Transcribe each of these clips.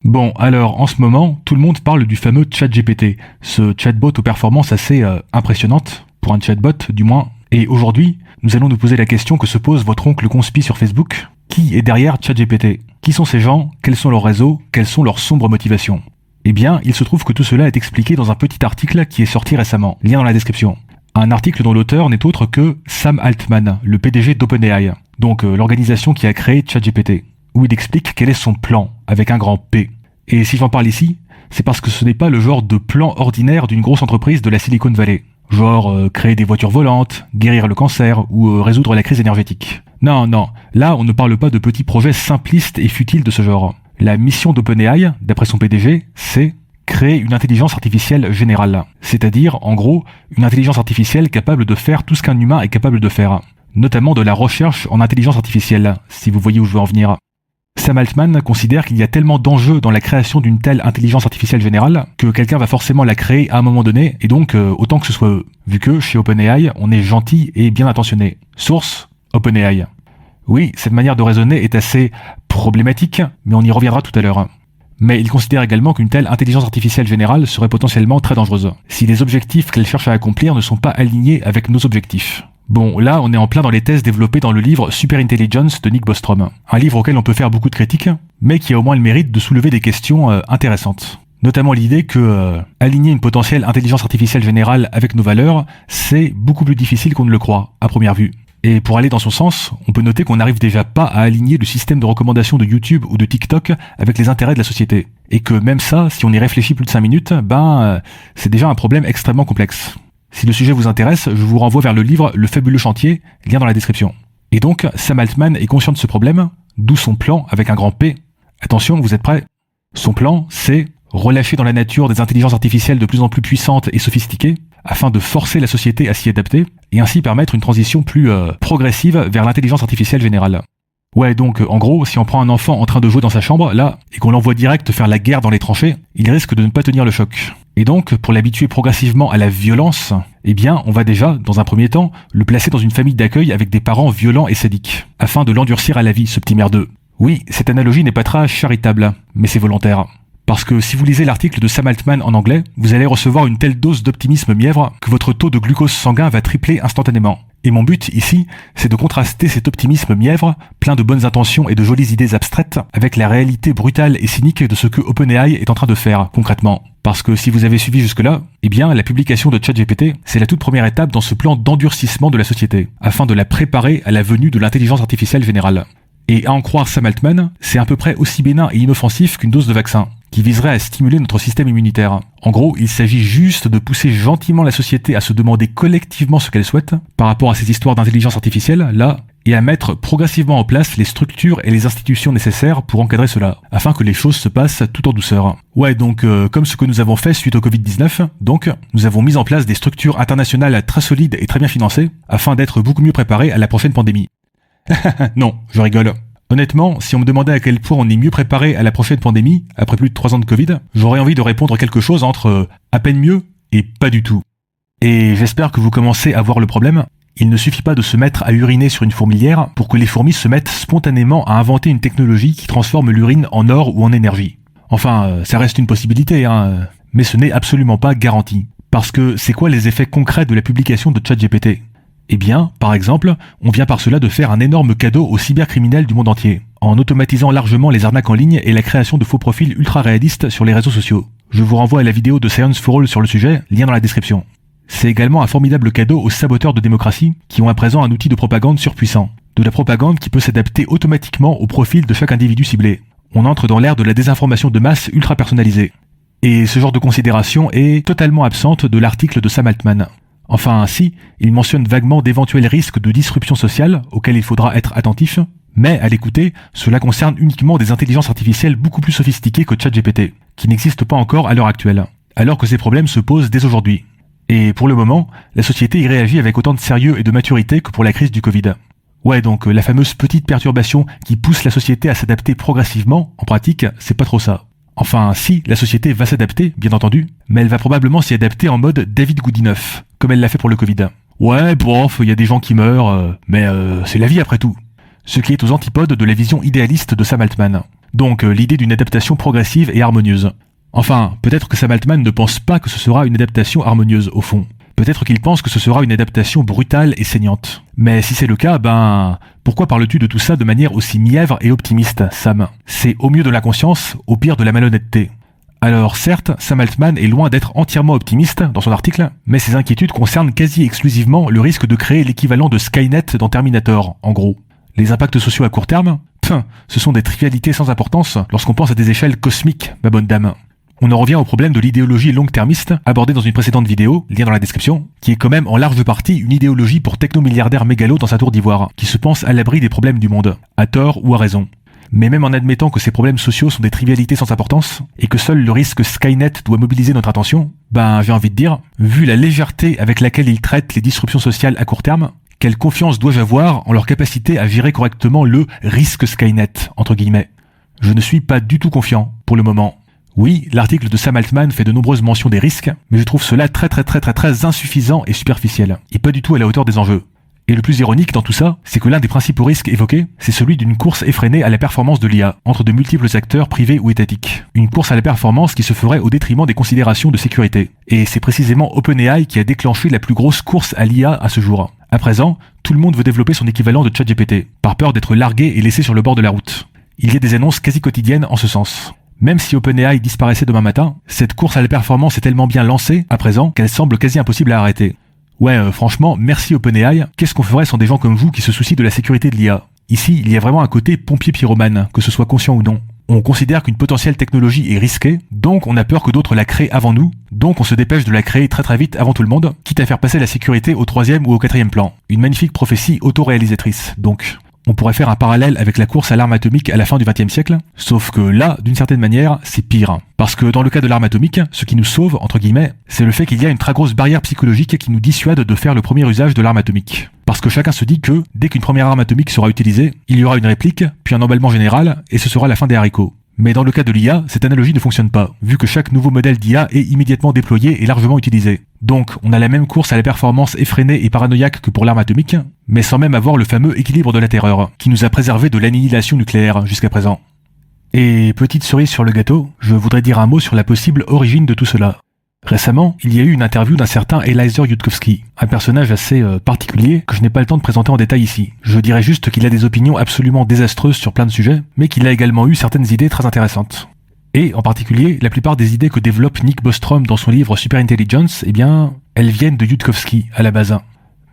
Bon, alors en ce moment, tout le monde parle du fameux ChatGPT, ce chatbot aux performances assez impressionnantes, pour un chatbot du moins. Et aujourd'hui, nous allons nous poser la question que se pose votre oncle conspi sur Facebook. Qui est derrière ChatGPT? Qui sont ces gens? Quels sont leurs réseaux? Quelles sont leurs sombres motivations? Eh bien, il se trouve que tout cela est expliqué dans un petit article qui est sorti récemment, lien dans la description. Un article dont l'auteur n'est autre que Sam Altman, le PDG d'OpenAI, donc l'organisation qui a créé ChatGPT, où il explique quel est son plan, avec un grand P. Et si j'en parle ici, c'est parce que ce n'est pas le genre de plan ordinaire d'une grosse entreprise de la Silicon Valley. Genre créer des voitures volantes, guérir le cancer ou résoudre la crise énergétique. Non, là on ne parle pas de petits projets simplistes et futiles de ce genre. La mission d'OpenAI, d'après son PDG, c'est créer une intelligence artificielle générale. C'est-à-dire, en gros, une intelligence artificielle capable de faire tout ce qu'un humain est capable de faire. Notamment de la recherche en intelligence artificielle, si vous voyez où je veux en venir. Sam Altman considère qu'il y a tellement d'enjeux dans la création d'une telle intelligence artificielle générale que quelqu'un va forcément la créer à un moment donné, et donc autant que ce soit eux, vu que chez OpenAI, on est gentil et bien intentionné. Source, OpenAI. Oui, cette manière de raisonner est assez problématique, mais on y reviendra tout à l'heure. Mais il considère également qu'une telle intelligence artificielle générale serait potentiellement très dangereuse, si les objectifs qu'elle cherche à accomplir ne sont pas alignés avec nos objectifs. Bon, là, on est en plein dans les thèses développées dans le livre Super Intelligence de Nick Bostrom. Un livre auquel on peut faire beaucoup de critiques, mais qui a au moins le mérite de soulever des questions intéressantes. Notamment l'idée que aligner une potentielle intelligence artificielle générale avec nos valeurs, c'est beaucoup plus difficile qu'on ne le croit, à première vue. Et pour aller dans son sens, on peut noter qu'on n'arrive déjà pas à aligner le système de recommandation de YouTube ou de TikTok avec les intérêts de la société. Et que même ça, si on y réfléchit plus de 5 minutes, c'est déjà un problème extrêmement complexe. Si le sujet vous intéresse, je vous renvoie vers le livre Le fabuleux chantier, lien dans la description. Et donc, Sam Altman est conscient de ce problème, d'où son plan avec un grand P. Attention, vous êtes prêts? Son plan, c'est relâcher dans la nature des intelligences artificielles de plus en plus puissantes et sophistiquées, afin de forcer la société à s'y adapter, et ainsi permettre une transition plus progressive vers l'intelligence artificielle générale. Ouais, donc en gros, si on prend un enfant en train de jouer dans sa chambre, là, et qu'on l'envoie direct faire la guerre dans les tranchées, il risque de ne pas tenir le choc. Et donc, pour l'habituer progressivement à la violence, eh bien, on va déjà, dans un premier temps, le placer dans une famille d'accueil avec des parents violents et sadiques, afin de l'endurcir à la vie, ce petit merdeux. Oui, cette analogie n'est pas très charitable, mais c'est volontaire. Parce que si vous lisez l'article de Sam Altman en anglais, vous allez recevoir une telle dose d'optimisme mièvre que votre taux de glucose sanguin va tripler instantanément. Et mon but ici, c'est de contraster cet optimisme mièvre, plein de bonnes intentions et de jolies idées abstraites, avec la réalité brutale et cynique de ce que OpenAI est en train de faire, concrètement. Parce que si vous avez suivi jusque-là, eh bien, la publication de ChatGPT, c'est la toute première étape dans ce plan d'endurcissement de la société, afin de la préparer à la venue de l'intelligence artificielle générale. Et à en croire Sam Altman, c'est à peu près aussi bénin et inoffensif qu'une dose de vaccin, qui viserait à stimuler notre système immunitaire. En gros, il s'agit juste de pousser gentiment la société à se demander collectivement ce qu'elle souhaite, par rapport à ces histoires d'intelligence artificielle, là, et à mettre progressivement en place les structures et les institutions nécessaires pour encadrer cela, afin que les choses se passent tout en douceur. Ouais, donc, comme ce que nous avons fait suite au Covid-19, donc, nous avons mis en place des structures internationales très solides et très bien financées, afin d'être beaucoup mieux préparés à la prochaine pandémie. Non, je rigole. Honnêtement, si on me demandait à quel point on est mieux préparé à la prochaine pandémie, après plus de 3 ans de Covid, j'aurais envie de répondre quelque chose entre à peine mieux et pas du tout. Et j'espère que vous commencez à voir le problème. Il ne suffit pas de se mettre à uriner sur une fourmilière pour que les fourmis se mettent spontanément à inventer une technologie qui transforme l'urine en or ou en énergie. Enfin, ça reste une possibilité, mais ce n'est absolument pas garanti. Parce que c'est quoi les effets concrets de la publication de ChatGPT ? Eh bien, par exemple, on vient par cela de faire un énorme cadeau aux cybercriminels du monde entier, en automatisant largement les arnaques en ligne et la création de faux profils ultra réalistes sur les réseaux sociaux. Je vous renvoie à la vidéo de Science for All sur le sujet, lien dans la description. C'est également un formidable cadeau aux saboteurs de démocratie, qui ont à présent un outil de propagande surpuissant. De la propagande qui peut s'adapter automatiquement au profil de chaque individu ciblé. On entre dans l'ère de la désinformation de masse ultra personnalisée. Et ce genre de considération est totalement absente de l'article de Sam Altman. Enfin, si, il mentionne vaguement d'éventuels risques de disruption sociale auxquels il faudra être attentif, mais à l'écouter, cela concerne uniquement des intelligences artificielles beaucoup plus sophistiquées que ChatGPT, qui n'existent pas encore à l'heure actuelle, alors que ces problèmes se posent dès aujourd'hui. Et pour le moment, la société y réagit avec autant de sérieux et de maturité que pour la crise du Covid. Ouais, donc la fameuse petite perturbation qui pousse la société à s'adapter progressivement, en pratique, c'est pas trop ça. Enfin, si, la société va s'adapter, bien entendu, mais elle va probablement s'y adapter en mode David Goodenough, comme elle l'a fait pour le Covid. Ouais, bof, il y a des gens qui meurent, mais c'est la vie après tout. Ce qui est aux antipodes de la vision idéaliste de Sam Altman. Donc l'idée d'une adaptation progressive et harmonieuse. Enfin, peut-être que Sam Altman ne pense pas que ce sera une adaptation harmonieuse au fond. Peut-être qu'il pense que ce sera une adaptation brutale et saignante. Mais si c'est le cas, pourquoi parles-tu de tout ça de manière aussi mièvre et optimiste, Sam? C'est au mieux de l'inconscience, au pire de la malhonnêteté. Alors certes, Sam Altman est loin d'être entièrement optimiste dans son article, mais ses inquiétudes concernent quasi exclusivement le risque de créer l'équivalent de Skynet dans Terminator, en gros. Les impacts sociaux à court terme, ce sont des trivialités sans importance lorsqu'on pense à des échelles cosmiques, ma bonne dame. On en revient au problème de l'idéologie long-termiste, abordée dans une précédente vidéo, lien dans la description, qui est quand même en large partie une idéologie pour technomilliardaires mégalos dans sa tour d'ivoire, qui se pense à l'abri des problèmes du monde, à tort ou à raison. Mais même en admettant que ces problèmes sociaux sont des trivialités sans importance, et que seul le risque Skynet doit mobiliser notre attention, j'ai envie de dire, vu la légèreté avec laquelle ils traitent les disruptions sociales à court terme, quelle confiance dois-je avoir en leur capacité à gérer correctement le risque Skynet, entre guillemets. Je ne suis pas du tout confiant, pour le moment. Oui, l'article de Sam Altman fait de nombreuses mentions des risques, mais je trouve cela très insuffisant et superficiel, et pas du tout à la hauteur des enjeux. Et le plus ironique dans tout ça, c'est que l'un des principaux risques évoqués, c'est celui d'une course effrénée à la performance de l'IA, entre de multiples acteurs privés ou étatiques. Une course à la performance qui se ferait au détriment des considérations de sécurité. Et c'est précisément OpenAI qui a déclenché la plus grosse course à l'IA à ce jour. À présent, tout le monde veut développer son équivalent de ChatGPT, par peur d'être largué et laissé sur le bord de la route. Il y a des annonces quasi quotidiennes en ce sens. Même si OpenAI disparaissait demain matin, cette course à la performance est tellement bien lancée, à présent, qu'elle semble quasi impossible à arrêter. Ouais, franchement, merci OpenAI, qu'est-ce qu'on ferait sans des gens comme vous qui se soucient de la sécurité de l'IA? Ici, il y a vraiment un côté pompier pyromane, que ce soit conscient ou non. On considère qu'une potentielle technologie est risquée, donc on a peur que d'autres la créent avant nous, donc on se dépêche de la créer très vite avant tout le monde, quitte à faire passer la sécurité au 3e ou au 4e plan. Une magnifique prophétie autoréalisatrice, donc. On pourrait faire un parallèle avec la course à l'arme atomique à la fin du XXe siècle, sauf que là, d'une certaine manière, c'est pire. Parce que dans le cas de l'arme atomique, ce qui nous sauve, entre guillemets, c'est le fait qu'il y a une très grosse barrière psychologique qui nous dissuade de faire le premier usage de l'arme atomique. Parce que chacun se dit que, dès qu'une première arme atomique sera utilisée, il y aura une réplique, puis un emballement général, et ce sera la fin des haricots. Mais dans le cas de l'IA, cette analogie ne fonctionne pas, vu que chaque nouveau modèle d'IA est immédiatement déployé et largement utilisé. Donc, on a la même course à la performance effrénée et paranoïaque que pour l'arme atomique, mais sans même avoir le fameux équilibre de la terreur, qui nous a préservé de l'annihilation nucléaire jusqu'à présent. Et petite cerise sur le gâteau, je voudrais dire un mot sur la possible origine de tout cela. Récemment, il y a eu une interview d'un certain Eliezer Yudkowsky, un personnage assez particulier que je n'ai pas le temps de présenter en détail ici. Je dirais juste qu'il a des opinions absolument désastreuses sur plein de sujets, mais qu'il a également eu certaines idées très intéressantes. Et en particulier, la plupart des idées que développe Nick Bostrom dans son livre Superintelligence, elles viennent de Yudkowsky à la base.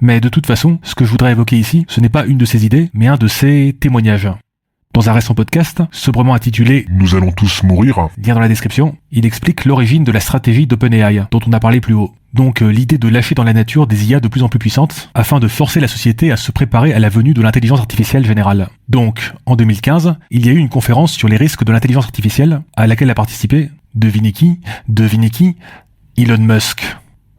Mais de toute façon, ce que je voudrais évoquer ici, ce n'est pas une de ses idées, mais un de ses témoignages. Dans un récent podcast, sobrement intitulé « Nous allons tous mourir », lien dans la description, il explique l'origine de la stratégie d'OpenAI, dont on a parlé plus haut. Donc l'idée de lâcher dans la nature des IA de plus en plus puissantes, afin de forcer la société à se préparer à la venue de l'intelligence artificielle générale. Donc, en 2015, il y a eu une conférence sur les risques de l'intelligence artificielle, à laquelle a participé, devinez qui, Elon Musk.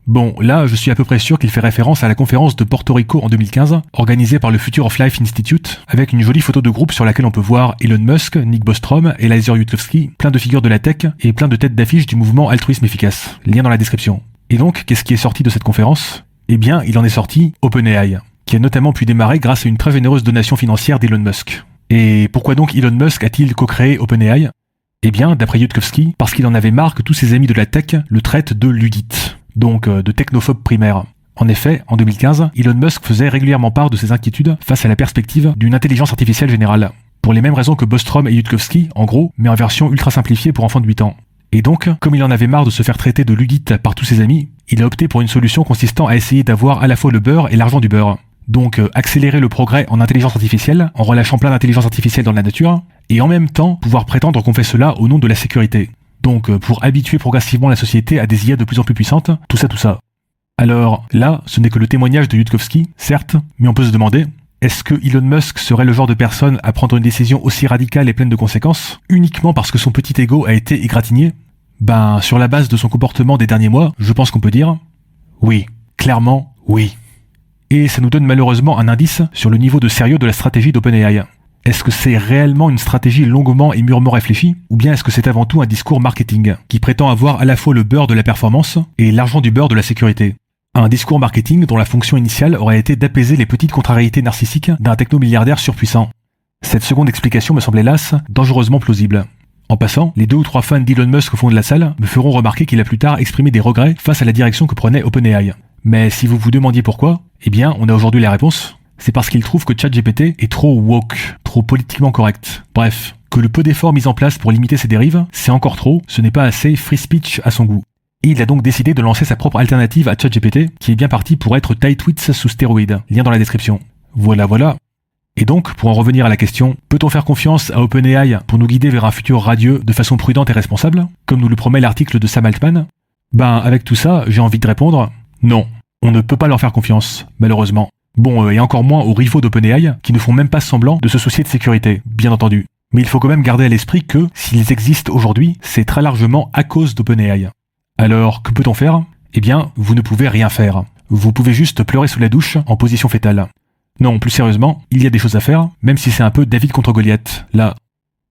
Bon, là, je suis à peu près sûr qu'il fait référence à la conférence de Porto Rico en 2015, organisée par le Future of Life Institute, avec une jolie photo de groupe sur laquelle on peut voir Elon Musk, Nick Bostrom, Eliezer Yudkowsky, plein de figures de la tech et plein de têtes d'affiche du mouvement altruisme efficace. Lien dans la description. Et donc, qu'est-ce qui est sorti de cette conférence? Eh bien, il en est sorti OpenAI, qui a notamment pu démarrer grâce à une très généreuse donation financière d'Elon Musk. Et pourquoi donc Elon Musk a-t-il co-créé OpenAI? Eh bien, d'après Yudkowsky, parce qu'il en avait marre que tous ses amis de la tech le traitent de luddite. Donc de technophobe primaire. En effet, en 2015, Elon Musk faisait régulièrement part de ses inquiétudes face à la perspective d'une intelligence artificielle générale. Pour les mêmes raisons que Bostrom et Yudkowsky, en gros, mais en version ultra simplifiée pour enfants de 8 ans. Et donc, comme il en avait marre de se faire traiter de luddite par tous ses amis, il a opté pour une solution consistant à essayer d'avoir à la fois le beurre et l'argent du beurre. Donc accélérer le progrès en intelligence artificielle, en relâchant plein d'intelligence artificielle dans la nature, et en même temps pouvoir prétendre qu'on fait cela au nom de la sécurité. Donc pour habituer progressivement la société à des IA de plus en plus puissantes, tout ça. Alors là, ce n'est que le témoignage de Yudkowsky, certes, mais on peut se demander, est-ce que Elon Musk serait le genre de personne à prendre une décision aussi radicale et pleine de conséquences, uniquement parce que son petit ego a été égratigné? Sur la base de son comportement des derniers mois, je pense qu'on peut dire oui, clairement oui. Et ça nous donne malheureusement un indice sur le niveau de sérieux de la stratégie d'OpenAI. Est-ce que c'est réellement une stratégie longuement et mûrement réfléchie, ou bien est-ce que c'est avant tout un discours marketing, qui prétend avoir à la fois le beurre de la performance et l'argent du beurre de la sécurité? Un discours marketing dont la fonction initiale aurait été d'apaiser les petites contrariétés narcissiques d'un technomilliardaire surpuissant. Cette seconde explication me semble hélas dangereusement plausible. En passant, les 2 ou 3 fans d'Elon Musk au fond de la salle me feront remarquer qu'il a plus tard exprimé des regrets face à la direction que prenait OpenAI. Mais si vous vous demandiez pourquoi, eh bien, on a aujourd'hui la réponse. C'est parce qu'il trouve que ChatGPT est trop woke, trop politiquement correct. Bref, que le peu d'efforts mis en place pour limiter ces dérives, c'est encore trop, ce n'est pas assez free speech à son goût. Et il a donc décidé de lancer sa propre alternative à ChatGPT, qui est bien parti pour être Tightwits sous stéroïdes. Lien dans la description. Voilà. Et donc, pour en revenir à la question, peut-on faire confiance à OpenAI pour nous guider vers un futur radieux de façon prudente et responsable, comme nous le promet l'article de Sam Altman? Avec tout ça, j'ai envie de répondre, non. On ne peut pas leur faire confiance, malheureusement. Bon, et encore moins aux rivaux d'OpenAI, qui ne font même pas semblant de se soucier de sécurité, bien entendu. Mais il faut quand même garder à l'esprit que, s'ils existent aujourd'hui, c'est très largement à cause d'OpenAI. Alors, que peut-on faire? Eh bien, vous ne pouvez rien faire. Vous pouvez juste pleurer sous la douche en position fétale. Non, plus sérieusement, il y a des choses à faire, même si c'est un peu David contre Goliath, là.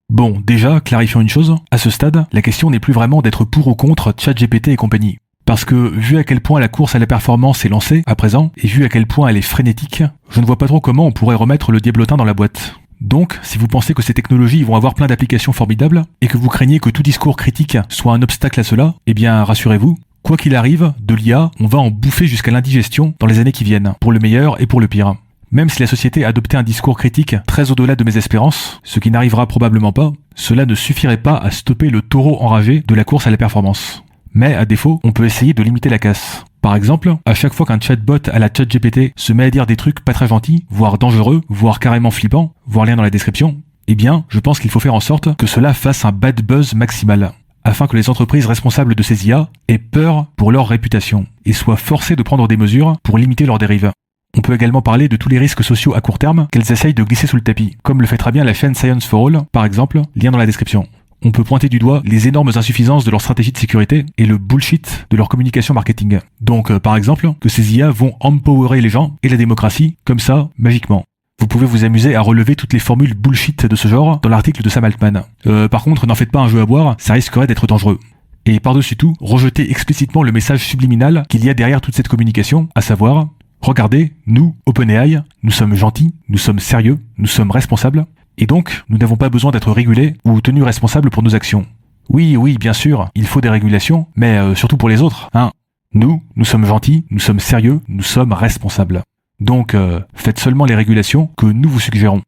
Bon, déjà, clarifions une chose, à ce stade, la question n'est plus vraiment d'être pour ou contre ChatGPT et compagnie. Parce que, vu à quel point la course à la performance est lancée, à présent, et vu à quel point elle est frénétique, je ne vois pas trop comment on pourrait remettre le diablotin dans la boîte. Donc, si vous pensez que ces technologies vont avoir plein d'applications formidables, et que vous craignez que tout discours critique soit un obstacle à cela, eh bien, rassurez-vous, quoi qu'il arrive, de l'IA, on va en bouffer jusqu'à l'indigestion dans les années qui viennent, pour le meilleur et pour le pire. Même si la société adoptait un discours critique très au-delà de mes espérances, ce qui n'arrivera probablement pas, cela ne suffirait pas à stopper le taureau enragé de la course à la performance. Mais à défaut, on peut essayer de limiter la casse. Par exemple, à chaque fois qu'un chatbot à la ChatGPT se met à dire des trucs pas très gentils, voire dangereux, voire carrément flippants, voire lien dans la description, eh bien, je pense qu'il faut faire en sorte que cela fasse un bad buzz maximal, afin que les entreprises responsables de ces IA aient peur pour leur réputation, et soient forcées de prendre des mesures pour limiter leurs dérives. On peut également parler de tous les risques sociaux à court terme qu'elles essayent de glisser sous le tapis, comme le fait très bien la chaîne Science for All, par exemple, lien dans la description. On peut pointer du doigt les énormes insuffisances de leur stratégie de sécurité et le bullshit de leur communication marketing. Donc, par exemple, que ces IA vont empowerer les gens et la démocratie, comme ça, magiquement. Vous pouvez vous amuser à relever toutes les formules bullshit de ce genre dans l'article de Sam Altman. Par contre, n'en faites pas un jeu à boire, ça risquerait d'être dangereux. Et par-dessus tout, rejetez explicitement le message subliminal qu'il y a derrière toute cette communication, à savoir, regardez, nous, OpenAI, nous sommes gentils, nous sommes sérieux, nous sommes responsables, et donc, nous n'avons pas besoin d'être régulés ou tenus responsables pour nos actions. Oui, bien sûr, il faut des régulations, mais surtout pour les autres, hein. Nous sommes gentils, nous sommes sérieux, nous sommes responsables. Donc, faites seulement les régulations que nous vous suggérons.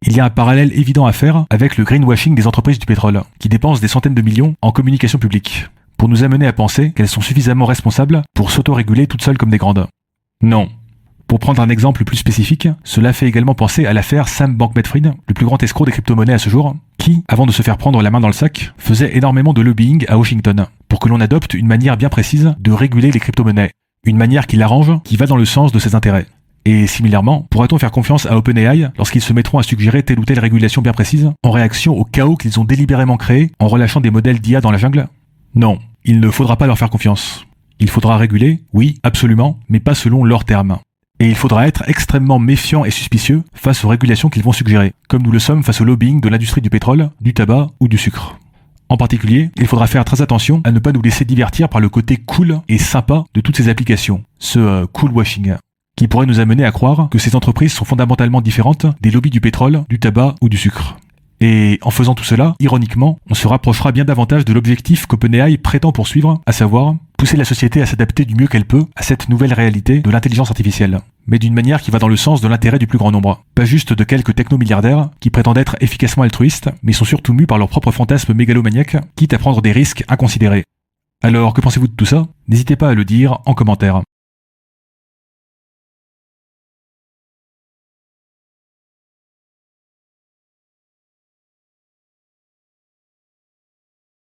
Il y a un parallèle évident à faire avec le greenwashing des entreprises du pétrole, qui dépensent des centaines de millions en communication publique, pour nous amener à penser qu'elles sont suffisamment responsables pour s'auto-réguler toutes seules comme des grandes. Non. Pour prendre un exemple plus spécifique, cela fait également penser à l'affaire Sam Bankman-Fried, le plus grand escroc des crypto-monnaies à ce jour, qui, avant de se faire prendre la main dans le sac, faisait énormément de lobbying à Washington, pour que l'on adopte une manière bien précise de réguler les crypto-monnaies, une manière qui l'arrange, qui va dans le sens de ses intérêts. Et similairement, pourrait-on faire confiance à OpenAI lorsqu'ils se mettront à suggérer telle ou telle régulation bien précise, en réaction au chaos qu'ils ont délibérément créé en relâchant des modèles d'IA dans la jungle? Non, il ne faudra pas leur faire confiance. Il faudra réguler, oui, absolument, mais pas selon leurs termes. Et il faudra être extrêmement méfiant et suspicieux face aux régulations qu'ils vont suggérer, comme nous le sommes face au lobbying de l'industrie du pétrole, du tabac ou du sucre. En particulier, il faudra faire très attention à ne pas nous laisser divertir par le côté cool et sympa de toutes ces applications, ce cool washing, qui pourrait nous amener à croire que ces entreprises sont fondamentalement différentes des lobbies du pétrole, du tabac ou du sucre. Et en faisant tout cela, ironiquement, on se rapprochera bien davantage de l'objectif qu'OpenAI prétend poursuivre, à savoir pousser la société à s'adapter du mieux qu'elle peut à cette nouvelle réalité de l'intelligence artificielle, mais d'une manière qui va dans le sens de l'intérêt du plus grand nombre, pas juste de quelques techno-milliardaires qui prétendent être efficacement altruistes, mais sont surtout mus par leurs propres fantasmes mégalomaniaques, quitte à prendre des risques inconsidérés. Alors, que pensez-vous de tout ça? N'hésitez pas à le dire en commentaire.